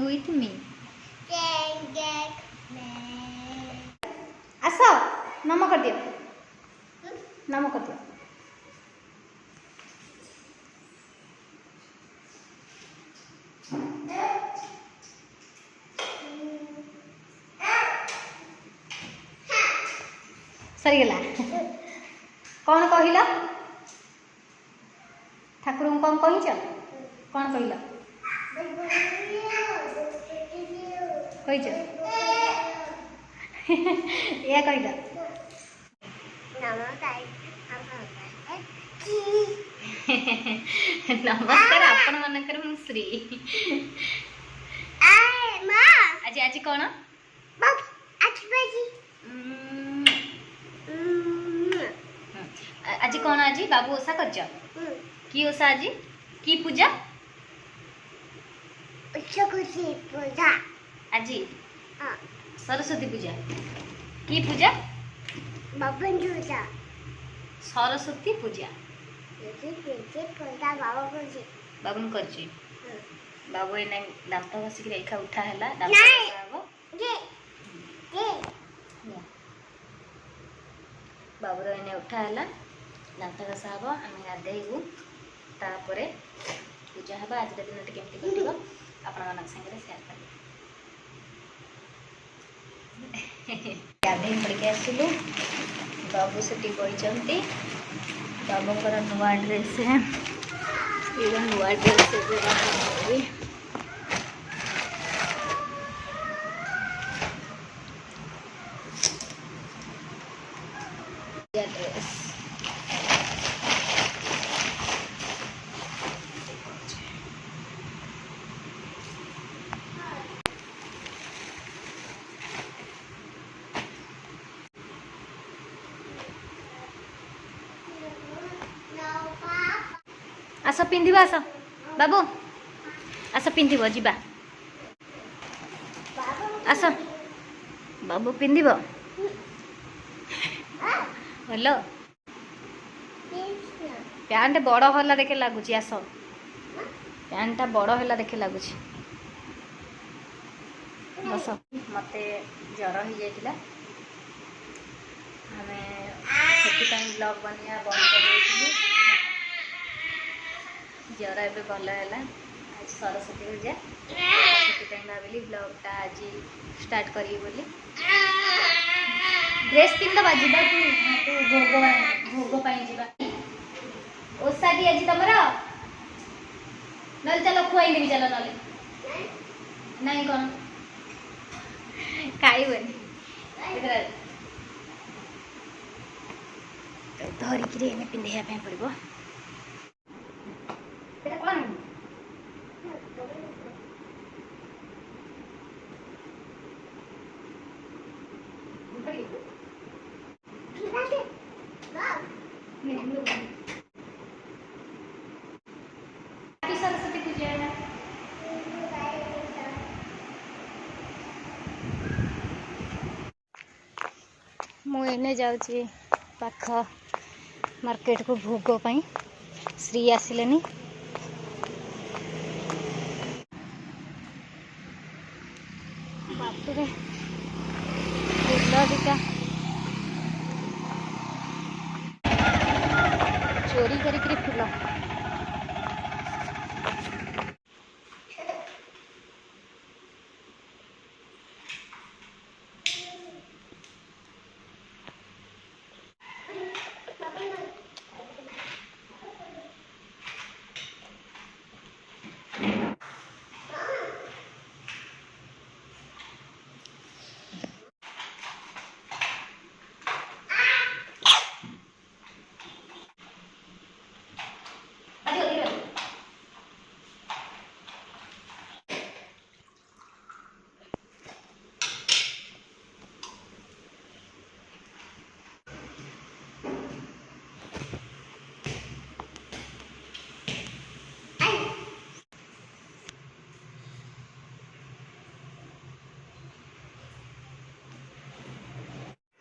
with me. आस नम कर दियो, नम कर दियो। सरीगला कौन कहल ठाकुर को कौन कहीच कौन कहल कहीच या कहल नमस्कार आपण मानकर मु श्री आज आज कौन आज कौन आज बाबू ओषा करछ की ओषा आज की पूजा आज सरस्वती पूजा की पूजा सरस्वती पूजा बाबू कर बाबू एने दांत घसिक रेखा उठा है बाबूर एने उठा है दांत घसा हम आम गाधेबू तापर पूजा हम आज दिन केमती कटो आपण मान सागर सेयार कर गाधे पड़के आसलु बाबू से बही बाबूर नुआ ड्रेस है नुआ ड्रेस ड्रेस आस पिंधिब आस बाबू आस पिंधिब जीवा आस बाबू पिंधिब हेलो पैंट बड़ है देखे लगुच आस पैंट बड़ है देखे लगुच बस मत जर हो जाता आम से ब्लॉग बनवा बंद कर जर ए भल है आज सरस्वती पूजा से भाविली ब्लॉगटा आज स्टार्ट करी बोली ड्रेस पिंधवा जा तू भोग भोग जा ओषा टी आज तुम ना चलो खुआई देवी चलो ना नहीं कौन खाइबनी धरिकी पिंधाई पड़ो सरस्वती पूजा मुझे जाऊँगी पाख मार्केट को भोग पाई श्री आसिले बापरे दिटा चोरी करी फुल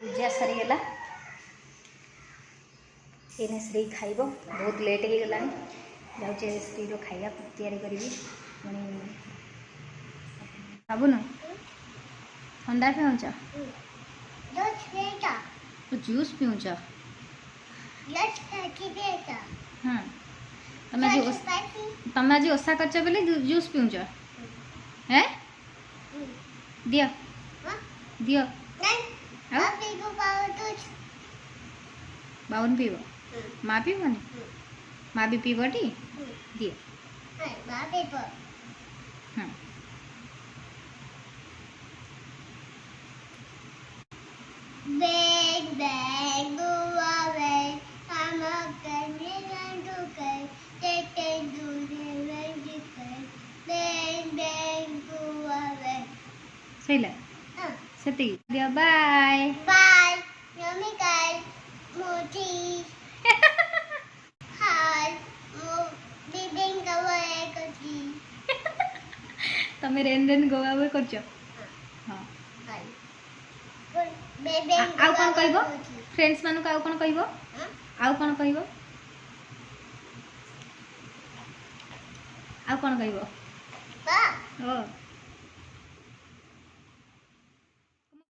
पूजा सरीगला ये श्री खाइब बहुत लेट हो गलानी जाऊँ श्री खाइबा तैयारी करी बाबुनु ठंडा पिउछ जूस पिउछ हाँ तुम आज ओसा करछ बोली जूस पिउछ हैं दियो दियो बाबुन पीब माँ पीबनी माँ भी पीबटी दियो हाँ Bang bang go away, I'm a gun to go. Take and do the magic. Bang bang go away. सही सेती दियो bye Bye. Yummy guy. Moti. Hi. Bibing go away, Kochi. तमे रेन रेन गोवा वे करछ हां आउ कौन कहबो फ्रेंड्स मानु आउ कौन कहबो आउ कौन कहबो आउ कौन कहबो Ba. ओ